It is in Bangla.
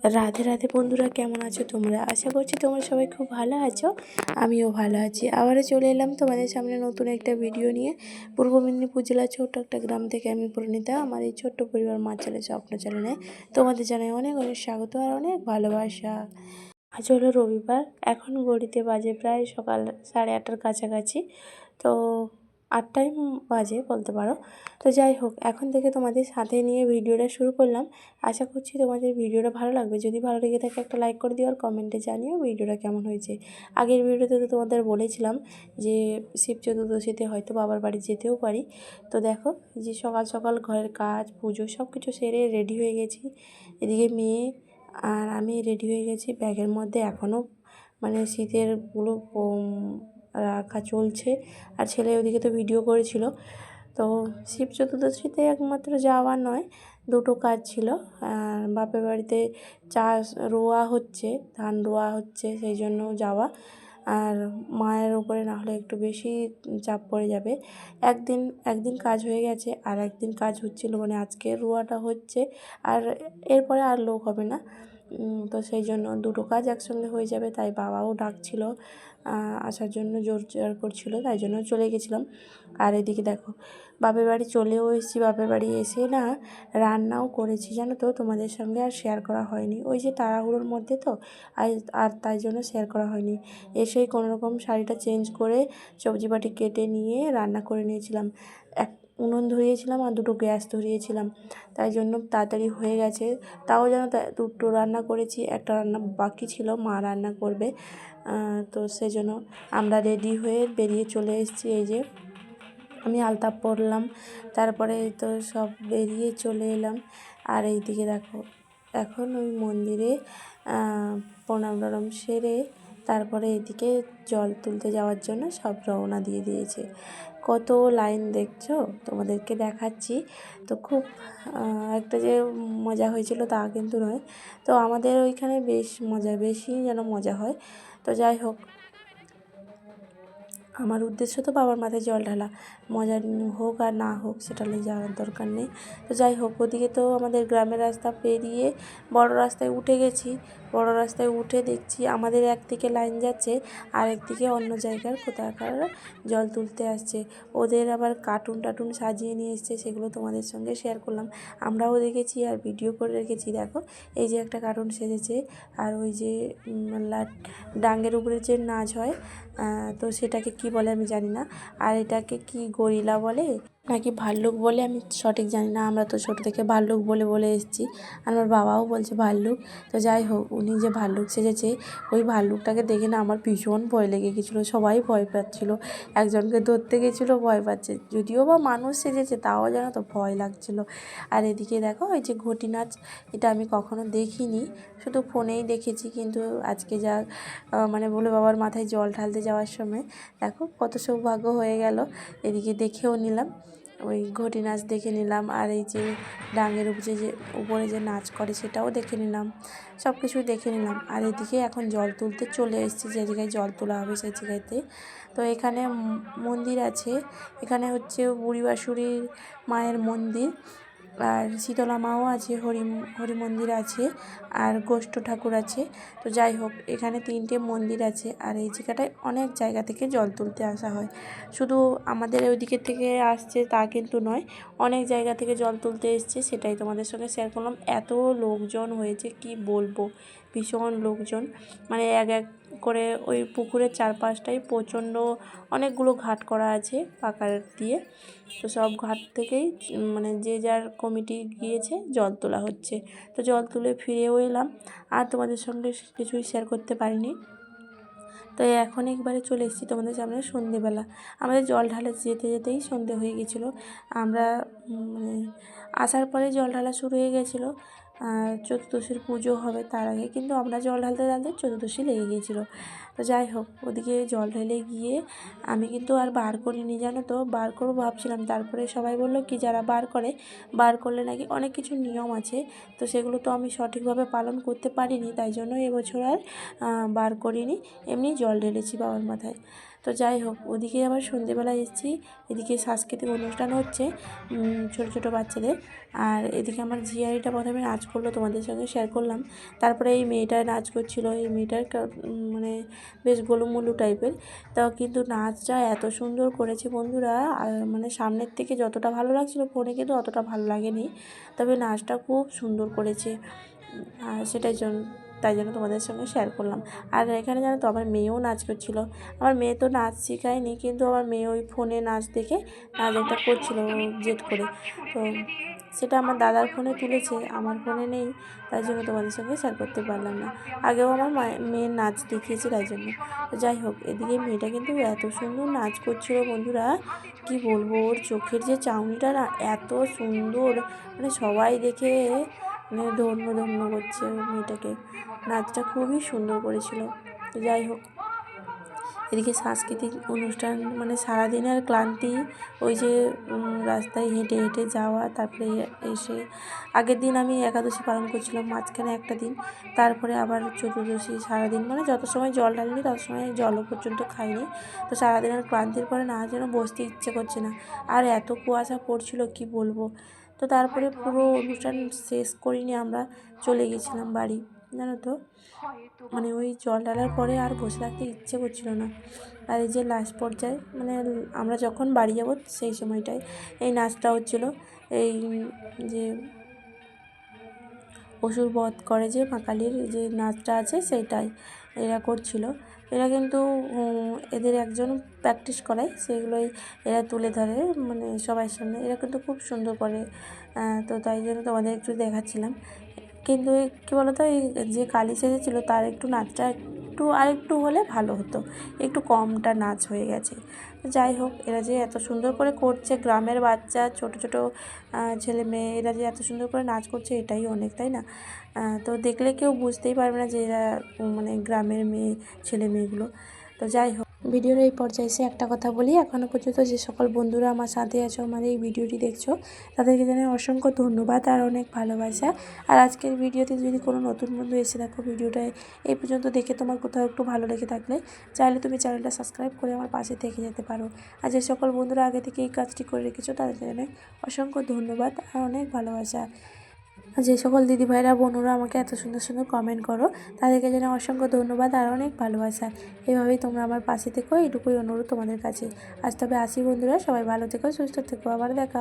রাধে রাধে বন্ধুরা, কেমন আছো তোমরা? আশা করছি তোমরা সবাই খুব ভালো আছো। আমিও ভালো আছি। আবারও চলে এলাম তোমাদের সামনে নতুন একটা ভিডিও নিয়ে। পূর্ব মেদিনীপুর জেলার ছোট্ট একটা গ্রাম থেকে আমি পরিণীতা। আমার এই ছোট্ট পরিবার মা ছেলে স্বপ্ন চ্যানেলে তোমাদের জানাই অনেক অনেক স্বাগত আর অনেক ভালোবাসা। আজ হলো রবিবার, এখন ঘড়িতে বাজে প্রায় সকাল 8:30টার কাছাকাছি। তো 8টাই বাজে বলতে পারো। তো যাই হোক, এখন থেকে তোমাদের সাথে নিয়ে ভিডিওটা শুরু করলাম। আশা করছি তোমাদের ভিডিওটা ভালো লাগবে। যদি ভালো লেগে থাকে একটা লাইক করে দিও আর কমেন্টে জানিও ভিডিওটা কেমন হয়েছে। আগের ভিডিওতে তো তোমাদের বলেছিলাম যে শিব চতুর্দশীতে হয়তো বাবার বাড়ি যেতেও পারি। তো দেখো, যে সকাল সকাল ঘরের কাজ পুজো সব কিছু সেরে রেডি হয়ে গেছি। এদিকে মেয়ে আর আমি রেডি হয়ে গেছি। ব্যাগের মধ্যে এখনও মানে শীতেরগুলো রাখা চলছে। আর ছেলে ওদিকে তো ভিডিও করেছিল। তো শিব চতুর্দশীতে একমাত্র যাওয়া নয়, দুটো কাজ ছিল। বাপের বাড়িতে চাষ রোয়া হচ্ছে, ধান রোয়া হচ্ছে, সেই জন্য যাওয়া। আর মায়ের ওপরে না হলে একটু বেশি চাপ পড়ে যাবে। একদিন কাজ হয়ে গেছে, আর একদিন কাজ হচ্ছিল, মানে আজকে রোয়াটা হচ্ছে। আর এরপরে আর লোক হবে না। তো সেই জন্য দুটো কাজ একসঙ্গে হয়ে যাবে। তাই বাবাও ডাকছিল আসার জন্য, জোর করছিল, তাই জন্য চলে গেছিলাম। আর এদিকে দেখো, বাপের বাড়ি চলেও এসেছি। বাপের বাড়ি এসে না রান্নাও করেছি, জানো তো, তোমাদের সঙ্গে আর শেয়ার করা হয়নি। ওই যে তাড়াহুড়োর মধ্যে তো আর তাই জন্য শেয়ার করা হয়নি। এসেই কোনোরকম শাড়িটা চেঞ্জ করে সবজি বাটি কেটে নিয়ে রান্না করে নিয়েছিলাম। উনুন ধরিয়েছিলাম আর দুটো গ্যাস ধরিয়েছিলাম, তাই জন্য তাড়াতাড়ি হয়ে গেছে। তাও যেন দুটো রান্না করেছি, একটা রান্না বাকি ছিল, মা রান্না করবে। তো সেজন্য আমরা রেডি হয়ে বেরিয়ে চলে এসেছি। এই যে আমি আলতা পরলাম, তারপরে তো সব বেরিয়ে চলে এলাম। আর এইদিকে দেখো, এখন ওই মন্দিরে প্রণাম টনাম সেরে তারপরে এদিকে জল তুলতে যাওয়ার জন্য সব রওনা দিয়ে দিয়েছে। কত লাইন দেখছো, তোমাদেরকে দেখাচ্ছি। তো খুব একটা যে মজা হয়েছিল তা কিন্তু নয়। তো আমাদের ওইখানে বেশি যেন মজা হয়। তো যাই হোক, আমার উদ্দেশ্য তো বাবার মাথায় জল ঢালা, মজা হোক আর না হোক সেটা নিয়ে যাওয়ার দরকার নেই। তো যাই হোক, ওদিকে তো আমাদের গ্রামের রাস্তা পেরিয়ে বড় রাস্তায় উঠে গেছি। বড় রাস্তায় উঠে দেখছি আমাদের একদিকে লাইন যাচ্ছে, আর একদিকে অন্য জায়গার কোথাকার জল তুলতে আসছে। ওদের আবার কার্টুন টাটুন সাজিয়ে নিয়ে এসছে, সেগুলো তোমাদের সঙ্গে শেয়ার করলাম। আমরাও দেখেছি আর ভিডিও করে রেখেছি। দেখো, এই যে একটা কার্টুন সেজেছে, আর ওই যে ডাঙ্গের উপরে যে নাচ হয়, তো সেটাকে কি বলে আমি জানি না। আর এটাকে কি গরিলা বলে নাকি ভাল্লুক বলে আমি সঠিক জানি না। আমরা তো ছোটো থেকে ভাল্লুক বলে বলে এসেছি, আমার বাবাও বলছে ভাল্লুক। তো যাই হোক, উনি যে ভাল্লুক সেজেছে, ওই ভাল্লুকটাকে দেখে না আমার ভীষণ ভয় লেগে গেছিলো। সবাই ভয় পাচ্ছিলো, একজনকে ধরতে গেছিলো, ভয় পাচ্ছে। যদিও বা মানুষ সেজেছে, তাও যেন তো ভয় লাগছিলো। আর এদিকে দেখো, ওই যে ঘটি নাচ, এটা আমি কখনো দেখিনি, শুধু ফোনেই দেখেছি। কিন্তু আজকে যা মানে বলে বাবার মাথায় জল ঢালতে যাওয়ার সময় দেখো কত সৌভাগ্য হয়ে গেল। এদিকে দেখেও নিলাম, ওই ঘটি নাচ দেখে নিলাম, আর এই যে ডাঙের উপরে যে নাচ করে সেটাও দেখে নিলাম, সব কিছুই দেখে নিলাম। আর এদিকে এখন জল তুলতে চলে এসেছি, যে জায়গায় জল তোলা হবে সেই জায়গাতে। তো এখানে মন্দির আছে, এখানে হচ্ছে বুড়ি বাসুরির মায়ের মন্দির, আর শীতলা মাও আছে, হরি মন্দির আছে, আর গোষ্ঠ ঠাকুর আছে। তো যাই হোক, এখানে 3টে মন্দির আছে। আর এই জায়গাটায় অনেক জায়গা থেকে জল তুলতে আসা হয়। শুধু আমাদের ওই দিকের থেকে আসছে তা কিন্তু নয়, অনেক জায়গা থেকে জল তুলতে এসছে, সেটাই তোমাদের সঙ্গে শেয়ার করলাম। এত লোকজন হয়েছে কি বলবো, ভীষণ লোকজন। মানে এক করে ওই পুকুরের চারপাশটাই প্রচণ্ড অনেকগুলো ঘাট করা আছে পাকার দিয়ে। তো সব ঘাট থেকেই মানে যে যার কমিটি গিয়েছে, জল তোলা হচ্ছে। তো জল তুলে ফিরেও এলাম, আর তোমাদের সঙ্গে কিছুই শেয়ার করতে পারিনি। তো এখন একবারে চলে এসেছি তোমাদের সামনে সন্ধেবেলা। আমাদের জল ঢালা যেতে যেতেই সন্ধে হয়ে গেছিলো। আমরা মানে আসার পরে জল ঢালা শুরু হয়ে গেছিলো। চতুর্দশীর পুজো হবে তার আগে, কিন্তু আমরা জল ঢালতে ঢালতে চতুর্দশী লেগে গিয়েছিলো। তো যাই হোক, ওদিকে জল ঢেলে গিয়ে আমি কিন্তু আর বার করিনি, জানো তো, বার করবো ভাবছিলাম। তারপরে সবাই বললো কি, যারা বার করলে নাকি অনেক কিছু নিয়ম আছে। তো সেগুলো তো আমি সঠিকভাবে পালন করতে পারিনি, তাই জন্য এবছর আর বার করিনি, এমনি জল জল ঢেলেছি বাবার মাথায়। তো যাই হোক, ওদিকে আবার সন্ধেবেলা এসেছি, এদিকে সাংস্কৃতিক অনুষ্ঠান হচ্ছে ছোটো ছোটো বাচ্চাদের। আর এদিকে আমার ঝিয়ারিটা প্রথমে নাচ করলো, তোমাদের সঙ্গে শেয়ার করলাম। তারপরে এই মেয়েটা নাচ করছিল, এই মেয়েটার মানে বেশ গোলুমোলু টাইপের। তো কিন্তু নাচটা এত সুন্দর করেছে বন্ধুরা, মানে সামনের থেকে যতটা ভালো লাগছিলো ফোনে কিন্তু অতটা ভালো লাগেনি, তবে নাচটা খুব সুন্দর করেছে। আর তাই জন্য তোমাদের সঙ্গে শেয়ার করলাম। আর এখানে জানো তো আমার মেয়েও নাচ করছিল। আমার মেয়ে তো নাচ শেখায়নি, কিন্তু আমার মেয়ে ওই ফোনে নাচ দেখে নাচ একটা করছিল জেদ করে। তো সেটা আমার দাদার ফোনে তুলেছে, আমার ফোনে নেই, তাই জন্য তোমাদের সঙ্গে শেয়ার করতে পারলাম না। আগেও আমার মেয়ের নাচ দেখিয়েছে, তাই জন্য। তো যাই হোক, এদিকে মেয়েটা কিন্তু এত সুন্দর নাচ করছিল বন্ধুরা, কি বলবো, ওর চোখের যে চাউনিটা না এত সুন্দর, মানে সবাই দেখে মানে ধন্য ধন্য করছে ওই মেয়েটাকে। নাচটা খুবই সুন্দর করেছিল। তো যাই হোক, এদিকে সাংস্কৃতিক অনুষ্ঠান মানে সারাদিনের ক্লান্তি, ওই যে রাস্তায় হেঁটে হেঁটে যাওয়া, তারপরে এসে আগের দিন আমি একাদশী পালন করছিলাম, মাঝখানে একটা দিন, তারপরে আবার চতুর্দশী সারাদিন, মানে যত সময় জল ঢালিনি তত সময় জলও পর্যন্ত খাইনি। তো সারাদিনের ক্লান্তির পরে না যেন বসতে ইচ্ছে করছে না, আর এত কুয়াশা পড়ছিল কি বলবো। তো তারপরে পুরো অনুষ্ঠান শেষ করিনি, আমরা চলে গেছিলাম বাড়ি, জানো তো। মানে ওই জল ঢালার পরে আর বসে থাকতে ইচ্ছে করছিল না। আর এই যে লাস্ট পর্যায়ে মানে আমরা যখন বাড়ি যাব সেই সময়টায় এই নাচটা হচ্ছিলো, এই যে অসুর বধ করে যে মা কালীর যে নাচটা আছে সেইটাই এরা করছিল। এরা কিন্তু এদের একজন প্র্যাকটিস করায়, সেগুলোই এরা তুলে ধরে মানে সবার সামনে। এরা কিন্তু খুব সুন্দর করে, তো তাই জন্য তোমাদের একটু দেখাচ্ছিলাম। কিন্তু কী বলো তো, এই যে কালী সেজেছিল তার একটু নাচটা আরেকটু হলে ভালো হতো, একটু কমটা নাচ হয়ে গেছে। যাই হোক, এরা যে এত সুন্দর করে করছে, গ্রামের বাচ্চা ছোট ছোট ছেলে মেয়ে, এরা যে এত সুন্দর করে নাচ করছে এটাই অনেক, তাই না? তো দেখলে কেউ বুঝতেই পারবে না যে এরা মানে গ্রামের ছেলে মেয়েগুলো। তো যাই হোক, ভিডিওর এই পর্যায়ে এসে একটা কথা বলি, এখনও পর্যন্ত যে সকল বন্ধুরা আমার সাথে আছো, আমার এই ভিডিওটি দেখছো, তাদেরকে জানাই অসংখ্য ধন্যবাদ আর অনেক ভালোবাসা। আর আজকের ভিডিওতে যদি কোনো নতুন বন্ধু এসে দেখো, ভিডিওটা এই পর্যন্ত দেখে তোমার কোথাও একটু ভালো লেগে থাকলে চাইলে তুমি চ্যানেলটা সাবস্ক্রাইব করে আমার পাশে থেকে যেতে পারো। আর যে সকল বন্ধুরা আগে থেকে এই কাজটি করে রেখেছো, তাদেরকে জানাই অসংখ্য ধন্যবাদ আর অনেক ভালোবাসা। আর যে সকল দিদিভাইরা বোনরা আমাকে এত সুন্দর সুন্দর কমেন্ট করো, তাদেরকে জানাই অসংখ্য ধন্যবাদ আর অনেক ভালোবাসা। এভাবেই তোমরা আমার পাশে থেকো, এইটুকুই অনুরোধ তোমাদের কাছে। আজ তবে আসি বন্ধুরা, সবাই ভালো থেকো, সুস্থ থেকো, আবার দেখা।